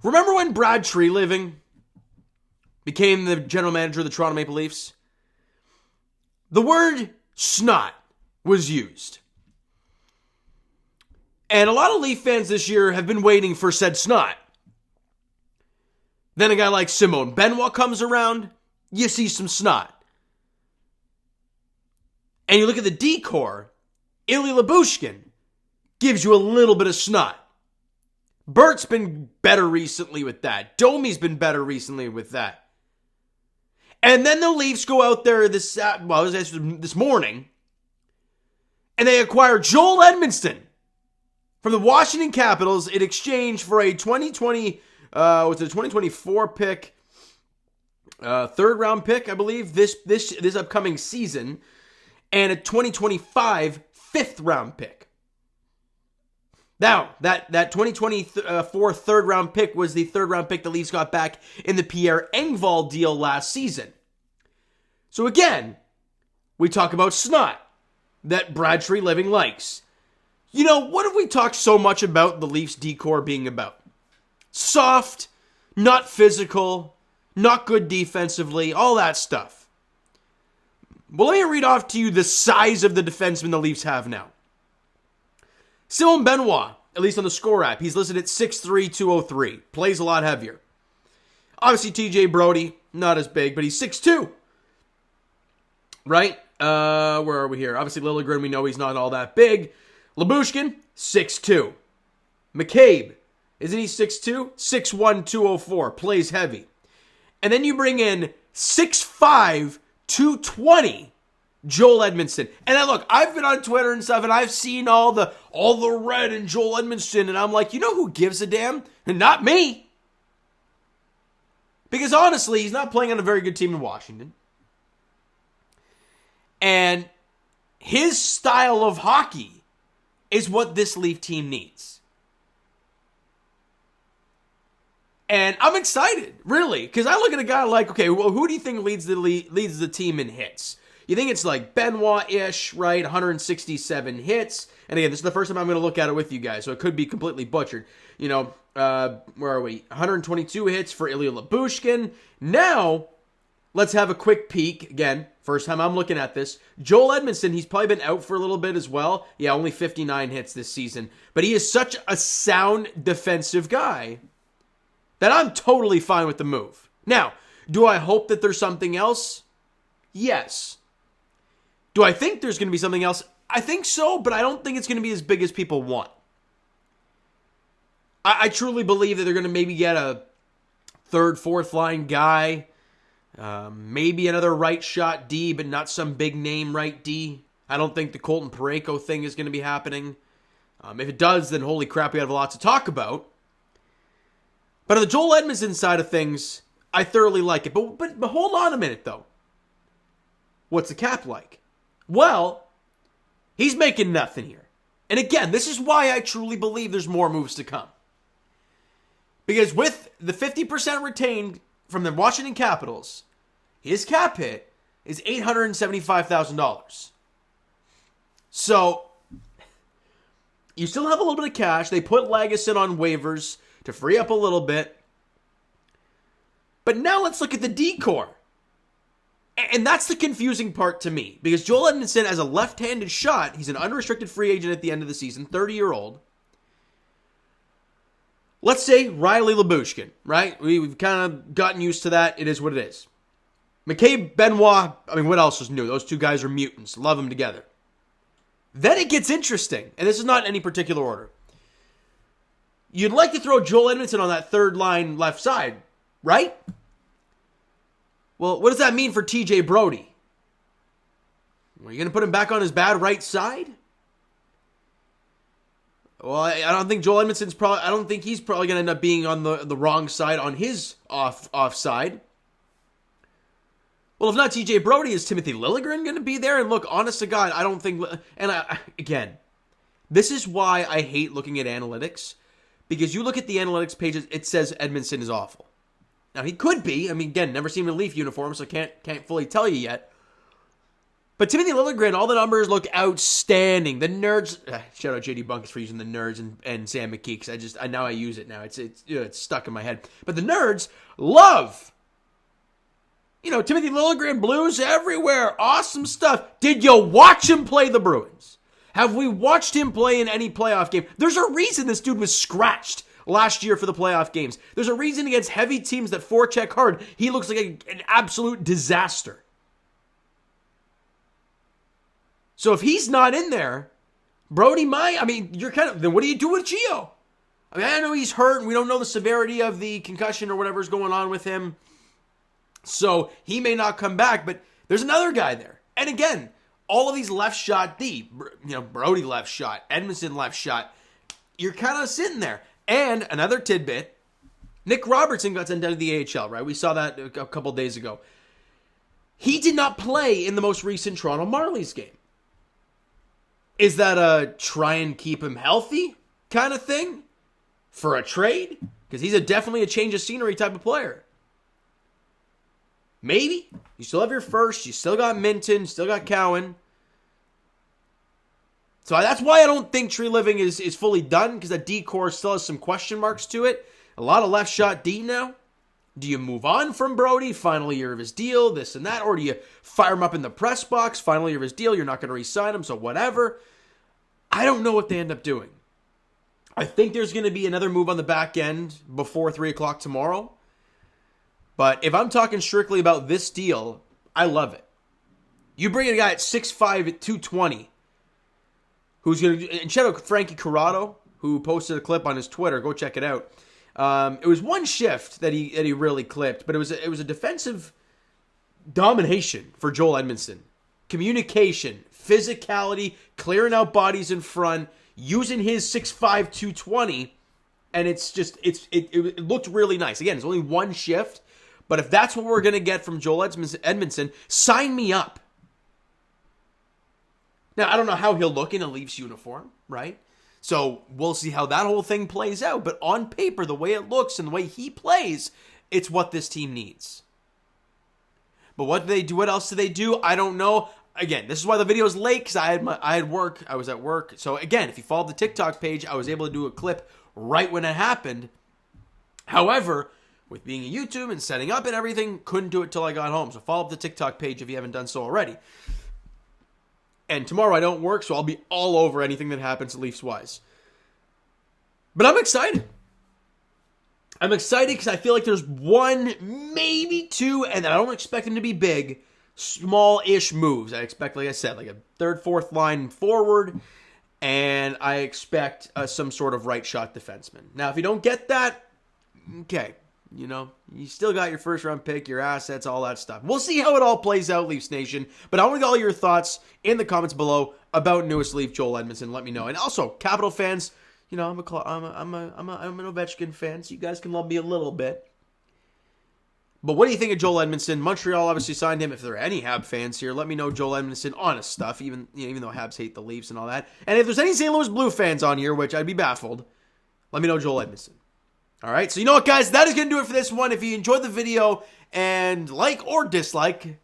Remember when Brad Treliving became the general manager of the Toronto Maple Leafs? The word snot was used. And a lot of Leaf fans this year have been waiting for said snot. Then a guy like Simone Benoit comes around, you see some snot. And you look at the decor, Ilya Lyubushkin gives you a little bit of snot. Bert's been better recently with that. Domi's been better recently with that. And then the Leafs go out there this morning, and they acquire Joel Edmundson from the Washington Capitals in exchange for a 2024 pick, third round pick, I believe, this upcoming season, and a 2025 fifth round pick. Now, that 2024 third round pick was the third round pick the Leafs got back in the Pierre Engvall deal last season. So again, we talk about snot that Brad Treliving likes. You know, what have we talked so much about the Leafs decor being about? Soft, not physical, not good defensively, all that stuff. Well, let me read off to you the size of the defenseman the Leafs have now. Simone Benoit, at least on the Score app, he's listed at 6'3", 203. Plays a lot heavier. Obviously, TJ Brodie, not as big, but he's 6'2". Right? Where are we here? Obviously, Liljegren, we know he's not all that big. Lyubushkin, 6'2". McCabe, isn't he 6'2"? 6'1", 204. Plays heavy. And then you bring in 6'5", 220. Joel Edmundson. And then look, I've been on Twitter and stuff, and I've seen all the red in Joel Edmundson, and I'm like, you know who gives a damn? And not me. Because honestly, he's not playing on a very good team in Washington. And his style of hockey is what this Leaf team needs. And I'm excited, really, because I look at a guy like, okay, well, who do you think leads the team in hits? You think it's like Benoit-ish, right? 167 hits. And again, this is the first time I'm going to look at it with you guys, so it could be completely butchered. You know, where are we? 122 hits for Ilya Lyubushkin. Now, let's have a quick peek. Again, first time I'm looking at this. Joel Edmundson, he's probably been out for a little bit as well. Yeah, only 59 hits this season. But he is such a sound defensive guy that I'm totally fine with the move. Now, do I hope that there's something else? Yes. Do I think there's going to be something else? I think so, but I don't think it's going to be as big as people want. I truly believe that they're going to maybe get a third, fourth line guy. Maybe another right shot D, but not some big name right D. I don't think the Colton Parayko thing is going to be happening. If it does, then holy crap, we have a lot to talk about. But on the Joel Edmundson side of things, I thoroughly like it. But hold on a minute, though. What's the cap like? Well, he's making nothing here. And again, this is why I truly believe there's more moves to come. Because with the 50% retained from the Washington Capitals, his cap hit is $875,000. So, you still have a little bit of cash. They put Lagesson on waivers to free up a little bit. But now let's look at the decor. And that's the confusing part to me. Because Joel Edmundson has a left-handed shot. He's an unrestricted free agent at the end of the season, 30-year-old. Let's say Riley Lyubushkin, right? We've kind of gotten used to that. It is what it is. McCabe, Benoit, I mean, what else is new? Those two guys are mutants. Love them together. Then it gets interesting. And this is not in any particular order. You'd like to throw Joel Edmundson on that third line left side, right? Well, what does that mean for TJ Brodie? Are you going to put him back on his bad right side? Well, I don't think Joel Edmondson's probably. I don't think he's probably going to end up being on the wrong side on his off side. Well, if not TJ Brodie, is Timothy Liljegren going to be there? And look, honest to God, I don't think. And again, this is why I hate looking at analytics, because you look at the analytics pages, it says Edmundson is awful. Now, he could be. I mean, again, never seen him in a Leaf uniform, so can't fully tell you yet. But Timothy Liljegren, all the numbers look outstanding. The Nerds, shout out JD Bunkus for using the Nerds and Sam McKee, because now I use it now. It's stuck in my head. But the Nerds love, Timothy Liljegren, Blues everywhere. Awesome stuff. Did you watch him play the Bruins? Have we watched him play in any playoff game? There's a reason this dude was scratched last year for the playoff games. There's a reason against heavy teams that forecheck hard, he looks like an absolute disaster. So if he's not in there, Brody you're then what do you do with Gio? I know he's hurt and we don't know the severity of the concussion or whatever's going on with him. So he may not come back, but there's another guy there. And again, all of these left shot D, Brody left shot, Edmundson left shot, you're kind of sitting there. And another tidbit, Nick Robertson got sent down to the AHL, right? We saw that a couple days ago. He did not play in the most recent Toronto Marlies game. Is that a try and keep him healthy kind of thing for a trade? Because he's definitely a change of scenery type of player. Maybe. You still have your first. You still got Minton. Still got Cowan. So that's why I don't think Treliving is fully done, because that D core still has some question marks to it. A lot of left shot D now. Do you move on from Brody? Final year of his deal, this and that. Or do you fire him up in the press box? Final year of his deal, you're not going to re-sign him, so whatever. I don't know what they end up doing. I think there's going to be another move on the back end before 3 o'clock tomorrow. But if I'm talking strictly about this deal, I love it. You bring in a guy at 6'5", at 220, who's going to... And shout out Frankie Corrado, who posted a clip on his Twitter. Go check it out. It was one shift that he really clipped, but it was a defensive domination for Joel Edmundson. Communication, physicality, clearing out bodies in front, using his 6'5", 220, and it looked really nice. Again, it's only one shift, but if that's what we're going to get from Joel Edmundson, sign me up. Now, I don't know how he'll look in a Leafs uniform, right? So we'll see how that whole thing plays out. But on paper, the way it looks and the way he plays, it's what this team needs. But what do they do? What else do they do? I don't know. Again, this is why the video is late, because I had work. I was at work. So again, if you followed the TikTok page, I was able to do a clip right when it happened. However, with being a YouTube and setting up and everything, couldn't do it till I got home. So follow up the TikTok page if you haven't done so already. And tomorrow I don't work, so I'll be all over anything that happens Leafs-wise. But I'm excited. I'm excited because I feel like there's one, maybe two, and I don't expect them to be big, small-ish moves. I expect, like I said, like a third, fourth line forward, and I expect some sort of right shot defenseman. Now, if you don't get that, okay. You still got your first-round pick, your assets, all that stuff. We'll see how it all plays out, Leafs Nation. But I want to get all your thoughts in the comments below about newest Leaf Joel Edmundson. Let me know. And also, Capital fans, I'm an Ovechkin fan, so you guys can love me a little bit. But what do you think of Joel Edmundson? Montreal obviously signed him. If there are any Habs fans here, let me know Joel Edmundson honest stuff, even though Habs hate the Leafs and all that. And if there's any St. Louis Blue fans on here, which I'd be baffled, let me know Joel Edmundson. All right, so you know what, guys? That is going to do it for this one. If you enjoyed the video and like or dislike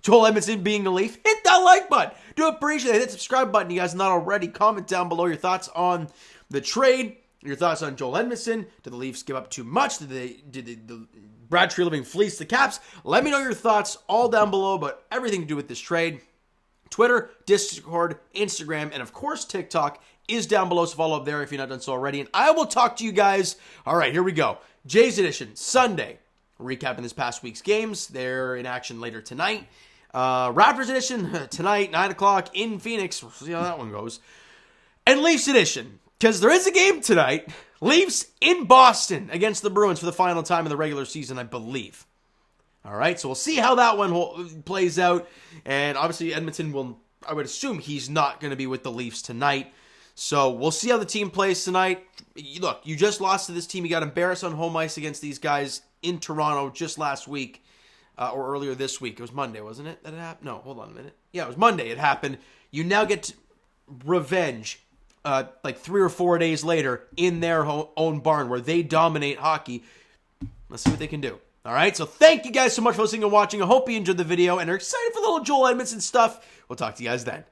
Joel Edmundson being a Leaf, hit that like button. Do appreciate it. Hit the subscribe button. You guys not already. Comment down below your thoughts on the trade, your thoughts on Joel Edmundson. Did the Leafs give up too much? Did the Brad Treliving fleece the Caps? Let me know your thoughts all down below about everything to do with this trade. Twitter, Discord, Instagram, and of course TikTok is down below, so follow up there if you're not done so already. And I will talk to you guys. All right, here we go. Jays Edition, Sunday. Recapping this past week's games. They're in action later tonight. Raptors Edition, tonight, 9 o'clock in Phoenix. We'll see how that one goes. And Leafs Edition, because there is a game tonight. Leafs in Boston against the Bruins for the final time in the regular season, I believe. All right, so we'll see how that one plays out. And obviously, Edmundson will, I would assume he's not going to be with the Leafs tonight. So we'll see how the team plays tonight. Look, you just lost to this team. You got embarrassed on home ice against these guys in Toronto just last week, or earlier this week. It was Monday, wasn't it, that it happened? No, hold on a minute. Yeah, it was Monday it happened. You now get revenge like 3 or 4 days later in their own barn where they dominate hockey. Let's see what they can do. All right, so thank you guys so much for listening and watching. I hope you enjoyed the video and are excited for the little Joel Edmundson stuff. We'll talk to you guys then.